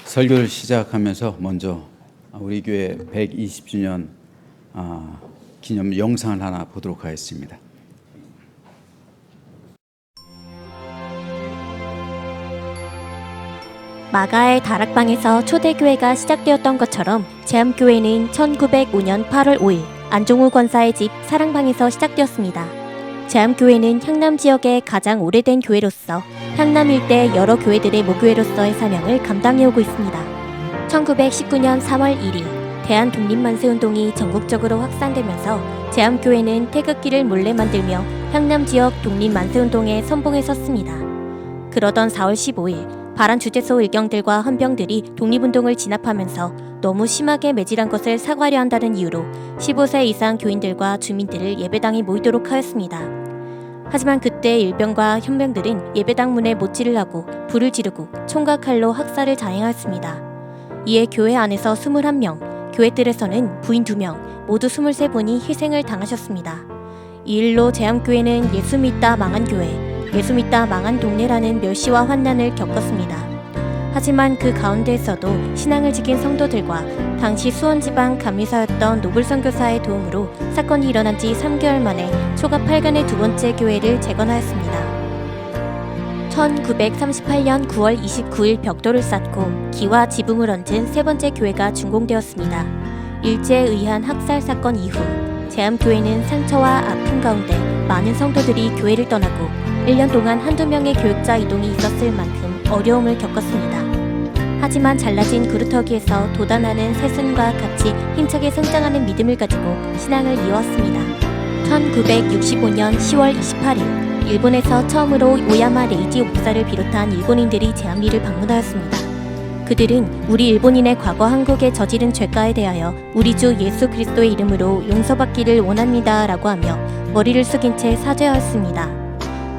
설교를 시작하면서 먼저 우리 교회 120주년 기념 영상을 하나 보도록 하겠습니다. 마가의 다락방에서 초대교회가 시작되었던 것처럼 제암교회는 1905년 8월 5일 안종우 권사의 집 사랑방에서 시작되었습니다. 제암교회는 향남 지역의 가장 오래된 교회로서 향남 일대 여러 교회들의 모교회로서의 사명을 감당해오고 있습니다. 1919년 3월 1일 대한독립만세운동이 전국적으로 확산되면서 제암교회는 태극기를 몰래 만들며 향남 지역 독립만세운동에 선봉에 섰습니다. 그러던 4월 15일 바란주재소 일경들과 헌병들이 독립운동을 진압하면서 너무 심하게 매질한 것을 사과하려 한다는 이유로 15세 이상 교인들과 주민들을 예배당에 모이도록 하였습니다. 하지만 그때 일병과 헌병들은 예배당 문에 못질을 하고 불을 지르고 총과 칼로 학살을 자행하였습니다. 이에 교회 안에서 21명, 교회들에서는 부인 2명, 모두 23분이 희생을 당하셨습니다. 이 일로 제암교회는 예수 믿다 망한 교회, 예수 믿다 망한 동네라는 멸시와 환난을 겪었습니다. 하지만 그 가운데에서도 신앙을 지킨 성도들과 당시 수원지방 감리사였던 노블 선교사의 도움으로 사건이 일어난 지 3개월 만에 초가 8간의 두 번째 교회를 재건하였습니다. 1938년 9월 29일 벽돌을 쌓고 기와 지붕을 얹은 세 번째 교회가 준공되었습니다. 일제에 의한 학살 사건 이후 제암교회는 상처와 아픔 가운데 많은 성도들이 교회를 떠나고 1년 동안 한두 명의 교육자 이동이 있었을 만큼 어려움을 겪었습니다. 하지만 잘라진 그루터기에서 돋아나는 새순과 같이 힘차게 성장하는 믿음을 가지고 신앙을 이어왔습니다. 1965년 10월 28일 일본에서 처음으로 오야마 레이지 목사를 비롯한 일본인들이 제암리를 방문하였습니다. 그들은 우리 일본인의 과거 한국에 저지른 죄가에 대하여 우리 주 예수 그리스도의 이름으로 용서받기를 원합니다 라고 하며 머리를 숙인 채 사죄하였습니다.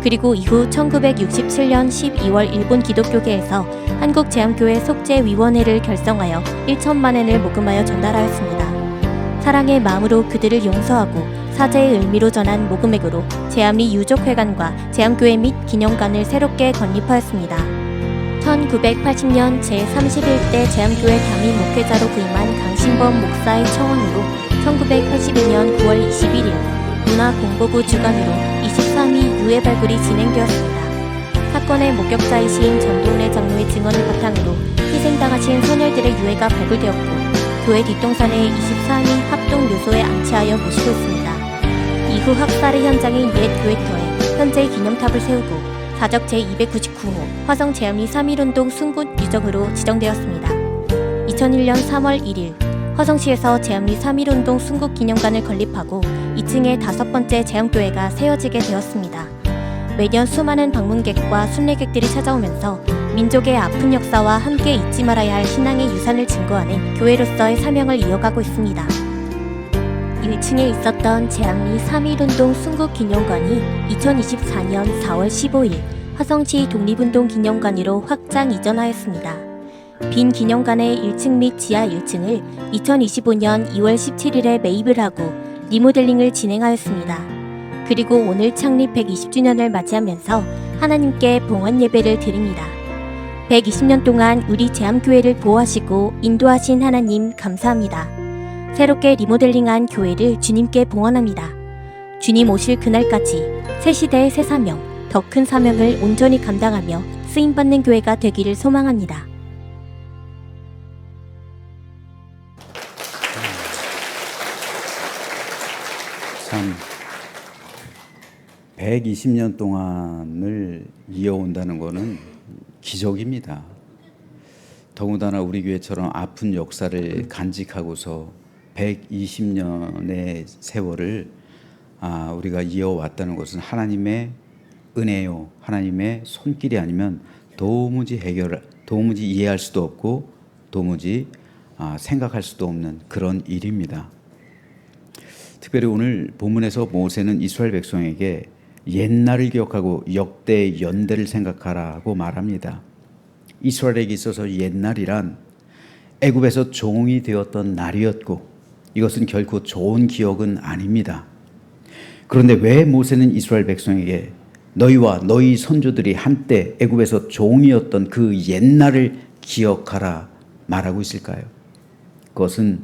그리고 이후 1967년 12월 일본 기독교계에서 한국제암교회 속죄위원회를 결성하여 1천만 엔을 모금하여 전달하였습니다. 사랑의 마음으로 그들을 용서하고 사죄의 의미로 전한 모금액으로 제암리 유족회관과 제암교회 및 기념관을 새롭게 건립하였습니다. 1980년 제31대 제암교회 담임 목회자로 부임한 강신범 목사의 청원으로 1982년 9월 21일 문화공보부 주관으로 23위 유해 발굴이 진행되었습니다. 사건의 목격자이신 전동래 장로의 증언을 바탕으로 희생당하신 소녀들의 유해가 발굴되었고 교회 뒷동산에 24위 합동묘소에 안치하여 모시고 있습니다. 이후 학살의 현장인 옛 교회터에 현재의 기념탑을 세우고 사적 제299호 화성 제암리 3.1운동 순국 유적으로 지정되었습니다. 2001년 3월 1일 화성시에서 제암리 3.1운동 순국 기념관을 건립하고 2층에 5번째 제암교회가 세워지게 되었습니다. 매년 수많은 방문객과 순례객들이 찾아오면서 민족의 아픈 역사와 함께 잊지 말아야 할 신앙의 유산을 증거하는 교회로서의 사명을 이어가고 있습니다. 1층에 있었던 제암리 3.1운동 순국 기념관이 2024년 4월 15일 화성시 독립운동 기념관으로 확장 이전하였습니다. 빈 기념관의 1층 및 지하 1층을 2025년 2월 17일에 매입을 하고 리모델링을 진행하였습니다. 그리고 오늘 창립 120주년을 맞이하면서 하나님께 봉헌 예배를 드립니다. 120년 동안 우리 제암교회를 보호하시고 인도하신 하나님 감사합니다. 새롭게 리모델링한 교회를 주님께 봉헌합니다. 주님 오실 그날까지 새 시대의 새 사명, 더 큰 사명을 온전히 감당하며 쓰임받는 교회가 되기를 소망합니다. 참 120년 동안을 이어온다는 것은 기적입니다. 더군다나 우리 교회처럼 아픈 역사를 간직하고서 120년의 세월을 우리가 이어왔다는 것은 하나님의 은혜요, 하나님의 손길이 아니면 도무지 이해할 수도 없고 도무지 생각할 수도 없는 그런 일입니다. 특별히 오늘 본문에서 모세는 이스라엘 백성에게 옛날을 기억하고 역대의 연대를 생각하라고 말합니다. 이스라엘에게 있어서 옛날이란 애굽에서 종이 되었던 날이었고 이것은 결코 좋은 기억은 아닙니다. 그런데 왜 모세는 이스라엘 백성에게 너희와 너희 선조들이 한때 애굽에서 종이었던 그 옛날을 기억하라 말하고 있을까요? 그것은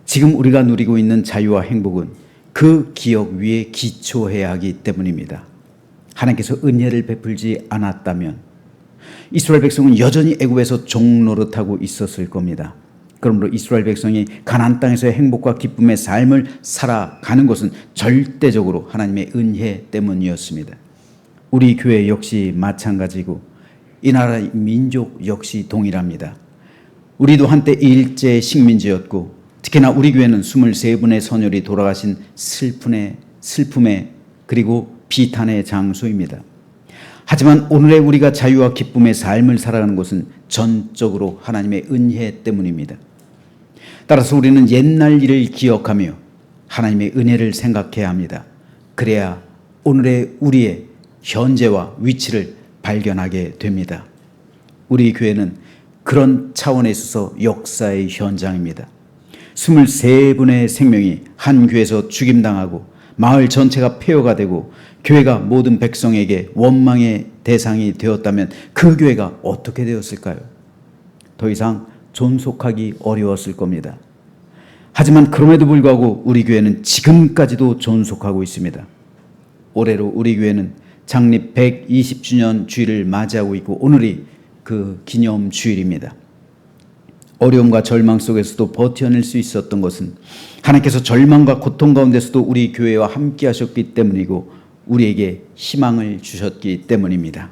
지금 우리가 누리고 있는 자유와 행복은 그 기억 위에 기초해야 하기 때문입니다. 하나님께서 은혜를 베풀지 않았다면 이스라엘 백성은 여전히 애굽에서 종노릇하고 있었을 겁니다. 그러므로 이스라엘 백성이 가나안 땅에서의 행복과 기쁨의 삶을 살아가는 것은 절대적으로 하나님의 은혜 때문이었습니다. 우리 교회 역시 마찬가지고 이 나라 민족 역시 동일합니다. 우리도 한때 일제 식민지였고 특히나 우리 교회는 23분의 선열이 돌아가신 슬픔의 그리고 비탄의 장소입니다. 하지만 오늘의 우리가 자유와 기쁨의 삶을 살아가는 것은 전적으로 하나님의 은혜 때문입니다. 따라서 우리는 옛날 일을 기억하며 하나님의 은혜를 생각해야 합니다. 그래야 오늘의 우리의 현재와 위치를 발견하게 됩니다. 우리 교회는 그런 차원에 있어서 역사의 현장입니다. 23분의 생명이 한 교회에서 죽임당하고 마을 전체가 폐허가 되고 교회가 모든 백성에게 원망의 대상이 되었다면 그 교회가 어떻게 되었을까요? 더 이상 존속하기 어려웠을 겁니다. 하지만 그럼에도 불구하고 우리 교회는 지금까지도 존속하고 있습니다. 올해로 우리 교회는 창립 120주년 주일을 맞이하고 있고 오늘이 그 기념 주일입니다. 어려움과 절망 속에서도 버텨낼 수 있었던 것은 하나님께서 절망과 고통 가운데서도 우리 교회와 함께 하셨기 때문이고 우리에게 희망을 주셨기 때문입니다.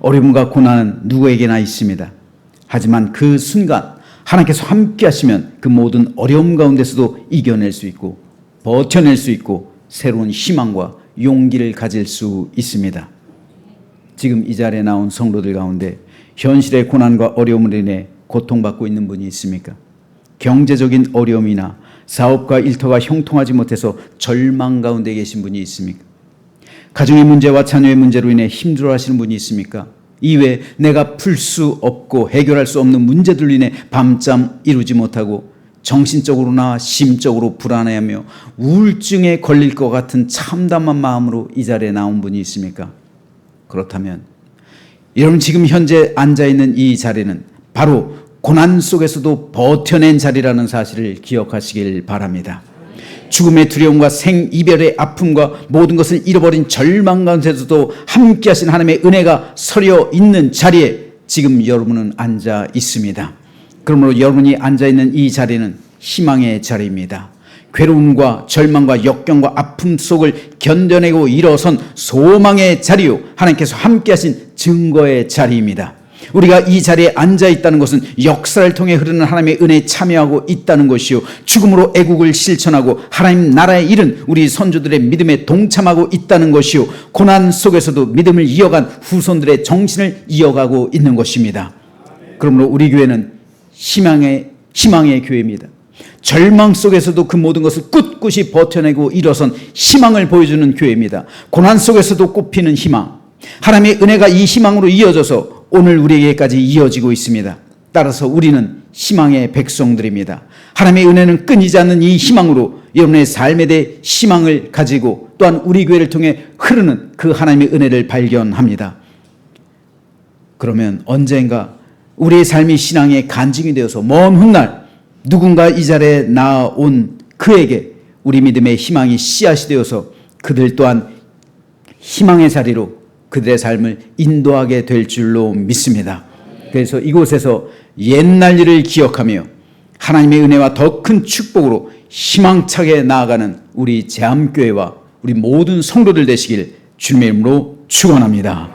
어려움과 고난은 누구에게나 있습니다. 하지만 그 순간 하나님께서 함께 하시면 그 모든 어려움 가운데서도 이겨낼 수 있고 버텨낼 수 있고 새로운 희망과 용기를 가질 수 있습니다. 지금 이 자리에 나온 성도들 가운데 현실의 고난과 어려움으로 인해 고통받고 있는 분이 있습니까? 경제적인 어려움이나 사업과 일터가 형통하지 못해서 절망 가운데 계신 분이 있습니까? 가정의 문제와 자녀의 문제로 인해 힘들어하시는 분이 있습니까? 이외에 내가 풀 수 없고 해결할 수 없는 문제들로 인해 밤잠 이루지 못하고 정신적으로나 심적으로 불안해하며 우울증에 걸릴 것 같은 참담한 마음으로 이 자리에 나온 분이 있습니까? 그렇다면 여러분 지금 현재 앉아있는 이 자리는 바로 고난 속에서도 버텨낸 자리라는 사실을 기억하시길 바랍니다. 죽음의 두려움과 생이별의 아픔과 모든 것을 잃어버린 절망 가운데서도 함께 하신 하나님의 은혜가 서려 있는 자리에 지금 여러분은 앉아 있습니다. 그러므로 여러분이 앉아 있는 이 자리는 희망의 자리입니다. 괴로움과 절망과 역경과 아픔 속을 견뎌내고 일어선 소망의 자리요 하나님께서 함께 하신 증거의 자리입니다. 우리가 이 자리에 앉아 있다는 것은 역사를 통해 흐르는 하나님의 은혜에 참여하고 있다는 것이요 죽음으로 애국을 실천하고 하나님 나라에 이른 우리 선조들의 믿음에 동참하고 있다는 것이요 고난 속에서도 믿음을 이어간 후손들의 정신을 이어가고 있는 것입니다. 그러므로 우리 교회는 희망의 교회입니다. 절망 속에서도 그 모든 것을 꿋꿋이 버텨내고 일어선 희망을 보여주는 교회입니다. 고난 속에서도 꽃피는 희망, 하나님의 은혜가 이 희망으로 이어져서 오늘 우리에게까지 이어지고 있습니다. 따라서 우리는 희망의 백성들입니다. 하나님의 은혜는 끊이지 않는 이 희망으로 여러분의 삶에 대해 희망을 가지고 또한 우리 교회를 통해 흐르는 그 하나님의 은혜를 발견합니다. 그러면 언젠가 우리의 삶이 신앙의 간증이 되어서 먼 훗날 누군가 이 자리에 나온 그에게 우리 믿음의 희망이 씨앗이 되어서 그들 또한 희망의 자리로 그들의 삶을 인도하게 될 줄로 믿습니다. 그래서 이곳에서 옛날 일을 기억하며 하나님의 은혜와 더 큰 축복으로 희망차게 나아가는 우리 제암교회와 우리 모든 성도들 되시길 주님의 이름으로 축원합니다.